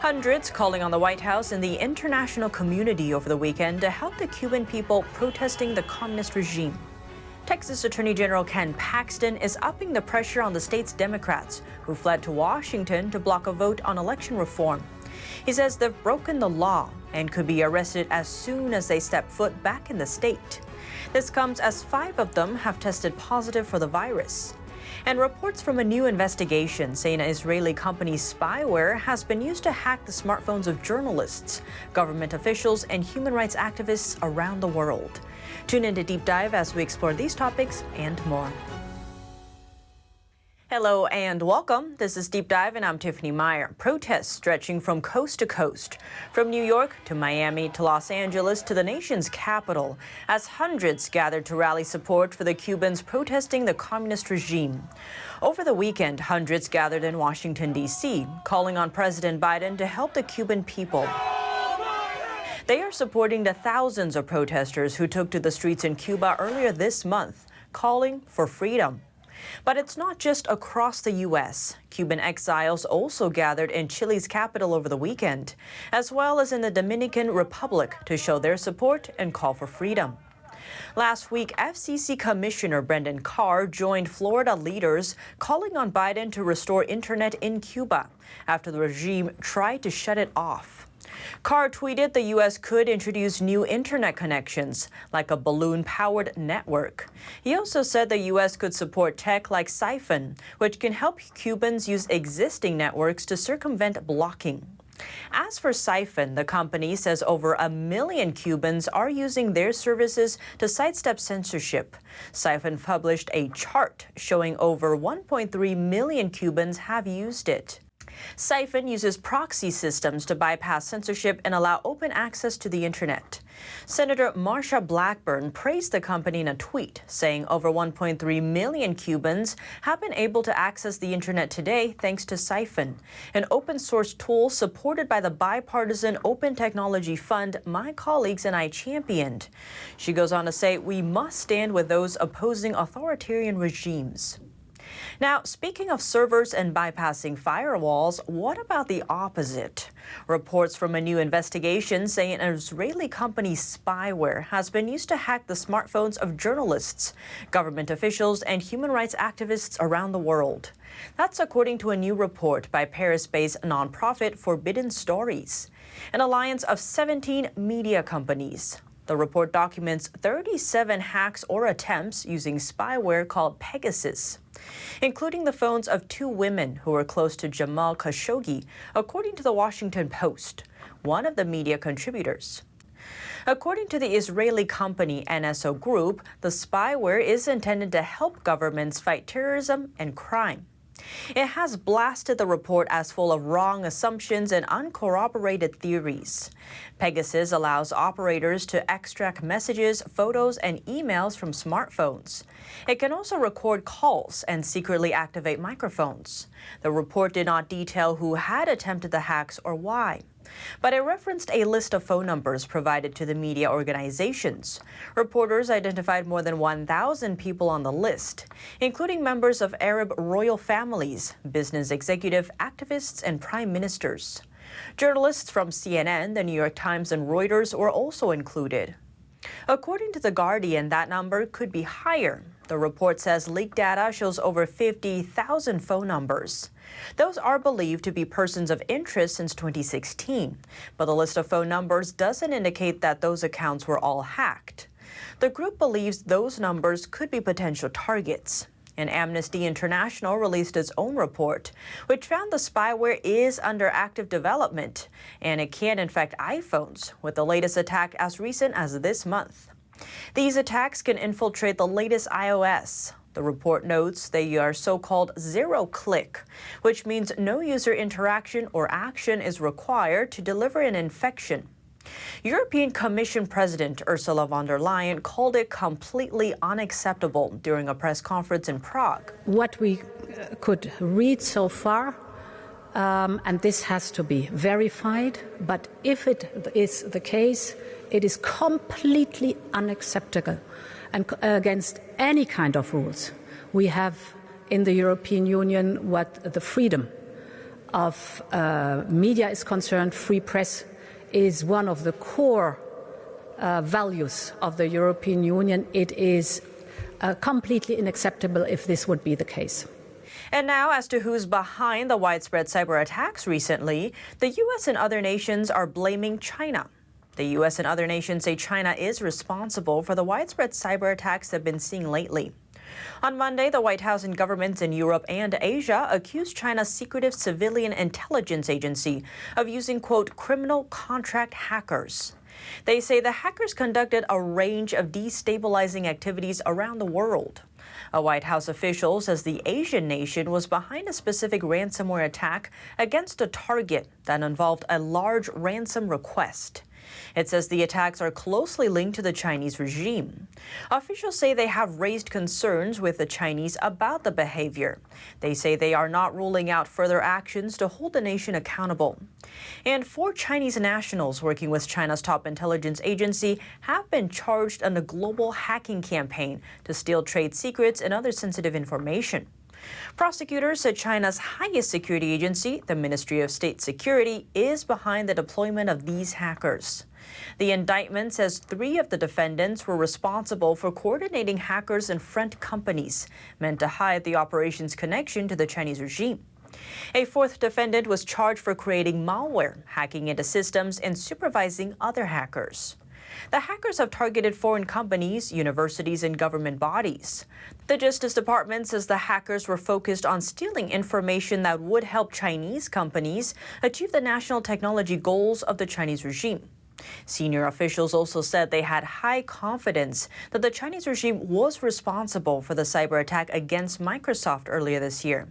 Hundreds calling on the White House and the international community over the weekend to help the Cuban people protesting the communist regime. Texas Attorney General Ken Paxton is upping the pressure on the state's Democrats who fled to Washington to block a vote on election reform. He says they've broken the law and could be arrested as soon as they step foot back in the state. This comes as 5 of them have tested positive for the virus. And reports from a new investigation say an Israeli company, Spyware, has been used to hack the smartphones of journalists, government officials, and human rights activists around the world. Tune in to Deep Dive as we explore these topics and more. Hello and welcome. This is Deep Dive and I'm Tiffany Meier. Protests stretching from coast to coast, from New York to Miami to Los Angeles to the nation's capital, as hundreds gathered to rally support for the Cubans protesting the communist regime. Over the weekend, hundreds gathered in Washington, D.C., calling on President Biden to help the Cuban people. They are supporting the thousands of protesters who took to the streets in Cuba earlier this month, calling for freedom. But it's not just across the U.S. Cuban exiles also gathered in Chile's capital over the weekend, as well as in the Dominican Republic to show their support and call for freedom. Last week, FCC Commissioner Brendan Carr joined Florida leaders calling on Biden to restore internet in Cuba after the regime tried to shut it off. Carr tweeted the U.S. could introduce new internet connections, like a balloon-powered network. He also said the U.S. could support tech like Psiphon, which can help Cubans use existing networks to circumvent blocking. As for Psiphon, the company says over 1 million Cubans are using their services to sidestep censorship. Psiphon published a chart showing over 1.3 million Cubans have used it. Psiphon uses proxy systems to bypass censorship and allow open access to the internet. Senator Marsha Blackburn praised the company in a tweet, saying over 1.3 million Cubans have been able to access the internet today thanks to Psiphon, an open-source tool supported by the bipartisan Open Technology Fund my colleagues and I championed. She goes on to say, we must stand with those opposing authoritarian regimes. Now, speaking of servers and bypassing firewalls, what about the opposite? Reports from a new investigation say an Israeli company, Spyware, has been used to hack the smartphones of journalists, government officials, and human rights activists around the world. That's according to a new report by Paris-based nonprofit Forbidden Stories, an alliance of 17 media companies. The report documents 37 hacks or attempts using spyware called Pegasus, including the phones of 2 women who were close to Jamal Khashoggi, according to the Washington Post, one of the media contributors. According to the Israeli company NSO Group, the spyware is intended to help governments fight terrorism and crime. It has blasted the report as full of wrong assumptions and uncorroborated theories. Pegasus allows operators to extract messages, photos, and emails from smartphones. It can also record calls and secretly activate microphones. The report did not detail who had attempted the hacks or why, but it referenced a list of phone numbers provided to the media organizations. Reporters identified more than 1,000 people on the list, including members of Arab royal families, business executive, activists, and prime ministers. Journalists from CNN, The New York Times, and Reuters were also included. According to The Guardian, that number could be higher. The report says leaked data shows over 50,000 phone numbers. Those are believed to be persons of interest since 2016, but the list of phone numbers doesn't indicate that those accounts were all hacked. The group believes those numbers could be potential targets. And Amnesty International released its own report, which found the spyware is under active development, and it can infect iPhones, with the latest attack as recent as this month. These attacks can infiltrate the latest iOS. The report notes they are so-called zero-click, which means no user interaction or action is required to deliver an infection. European Commission President Ursula von der Leyen called it completely unacceptable during a press conference in Prague. What we could read so far, and this has to be verified, but if it is the case, it is completely unacceptable and against any kind of rules we have in the European Union, what the freedom of media is concerned, free press is one of the core values of the European Union. It is completely unacceptable if this would be the case. And now, as to who's behind the widespread cyber attacks recently, the U.S. and other nations are blaming China. The U.S. and other nations say China is responsible for the widespread cyber attacks they've been seeing lately. On Monday, the White House and governments in Europe and Asia accused China's secretive civilian intelligence agency of using, quote, criminal contract hackers. They say the hackers conducted a range of destabilizing activities around the world. A White House official says the Asian nation was behind a specific ransomware attack against a target that involved a large ransom request. It says the attacks are closely linked to the Chinese regime. Officials say they have raised concerns with the Chinese about the behavior. They say they are not ruling out further actions to hold the nation accountable. And 4 Chinese nationals working with China's top intelligence agency have been charged in a global hacking campaign to steal trade secrets and other sensitive information. Prosecutors said China's highest security agency, the Ministry of State Security, is behind the deployment of these hackers. The indictment says 3 of the defendants were responsible for coordinating hackers in front companies meant to hide the operation's connection to the Chinese regime. A 4th defendant was charged for creating malware, hacking into systems, and supervising other hackers. The hackers have targeted foreign companies, universities, and government bodies. The Justice Department says the hackers were focused on stealing information that would help Chinese companies achieve the national technology goals of the Chinese regime. Senior officials also said they had high confidence that the Chinese regime was responsible for the cyber attack against Microsoft earlier this year.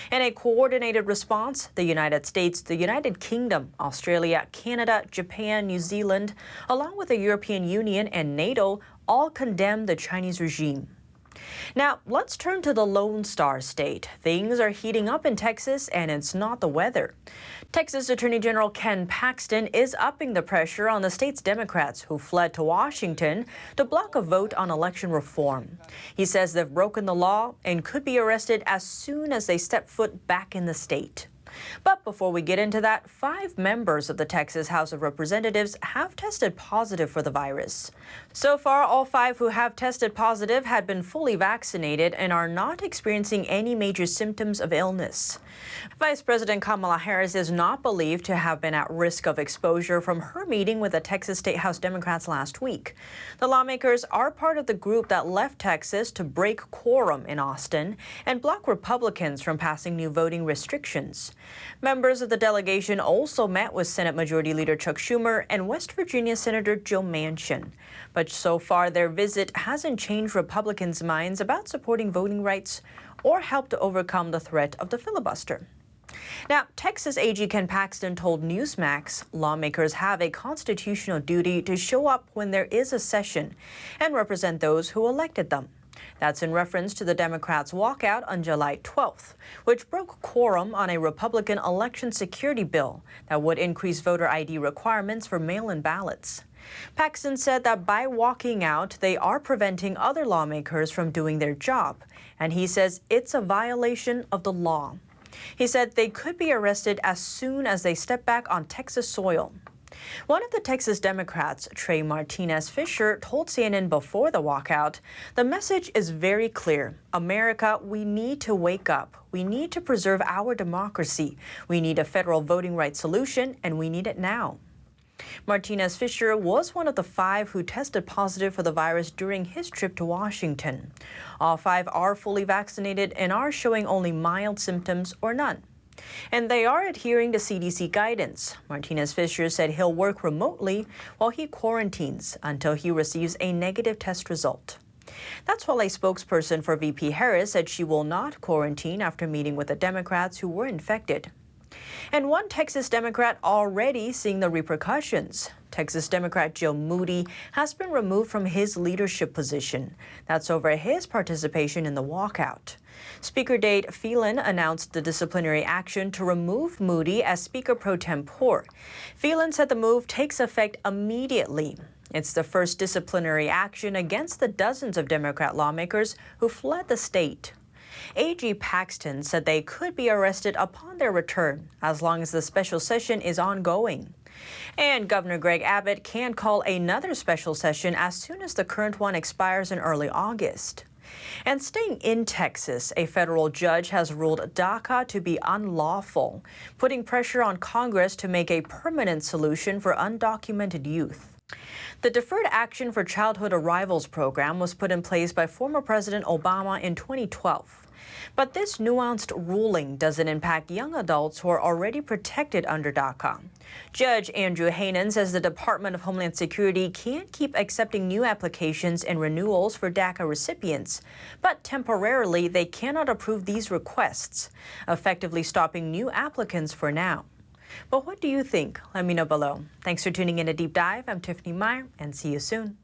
In a coordinated response, the United States, the United Kingdom, Australia, Canada, Japan, New Zealand, along with the European Union and NATO, all condemned the Chinese regime. Now, let's turn to the Lone Star State. Things are heating up in Texas, and it's not the weather. Texas Attorney General Ken Paxton is upping the pressure on the state's Democrats who fled to Washington to block a vote on election reform. He says they've broken the law and could be arrested as soon as they step foot back in the state. But before we get into that, 5 members of the Texas House of Representatives have tested positive for the virus. So far, all 5 who have tested positive had been fully vaccinated and are not experiencing any major symptoms of illness. Vice President Kamala Harris is not believed to have been at risk of exposure from her meeting with the Texas State House Democrats last week. The lawmakers are part of the group that left Texas to break quorum in Austin and block Republicans from passing new voting restrictions. Members of the delegation also met with Senate Majority Leader Chuck Schumer and West Virginia Senator Joe Manchin. But so far, their visit hasn't changed Republicans' minds about supporting voting rights or helped to overcome the threat of the filibuster. Now, Texas AG Ken Paxton told Newsmax lawmakers have a constitutional duty to show up when there is a session and represent those who elected them. That's in reference to the Democrats' walkout on July 12th, which broke quorum on a Republican election security bill that would increase voter ID requirements for mail-in ballots. Paxton said that by walking out, they are preventing other lawmakers from doing their job, and he says it's a violation of the law. He said they could be arrested as soon as they step back on Texas soil. One of the Texas Democrats, Trey Martinez Fisher, told CNN before the walkout, the message is very clear. America, we need to wake up. We need to preserve our democracy. We need a federal voting rights solution, and we need it now. Martinez Fisher was one of the 5 who tested positive for the virus during his trip to Washington. All 5 are fully vaccinated and are showing only mild symptoms or none. And they are adhering to CDC guidance. Martinez Fisher said he'll work remotely while he quarantines until he receives a negative test result. That's while a spokesperson for VP Harris said she will not quarantine after meeting with the Democrats who were infected. And one Texas Democrat already seeing the repercussions. Texas Democrat Joe Moody has been removed from his leadership position. That's over his participation in the walkout. Speaker Dade Phelan announced the disciplinary action to remove Moody as Speaker pro tempore. Phelan said the move takes effect immediately. It's the first disciplinary action against the dozens of Democrat lawmakers who fled the state. AG Paxton said they could be arrested upon their return as long as the special session is ongoing. And Governor Greg Abbott can call another special session as soon as the current one expires in early August. And staying in Texas, a federal judge has ruled DACA to be unlawful, putting pressure on Congress to make a permanent solution for undocumented youth. The Deferred Action for Childhood Arrivals program was put in place by former President Obama in 2012. But this nuanced ruling doesn't impact young adults who are already protected under DACA. Judge Andrew Hanen says the Department of Homeland Security can't keep accepting new applications and renewals for DACA recipients, but temporarily they cannot approve these requests, effectively stopping new applicants for now. But what do you think? Let me know below. Thanks for tuning in to Deep Dive. I'm Tiffany Meier, and see you soon.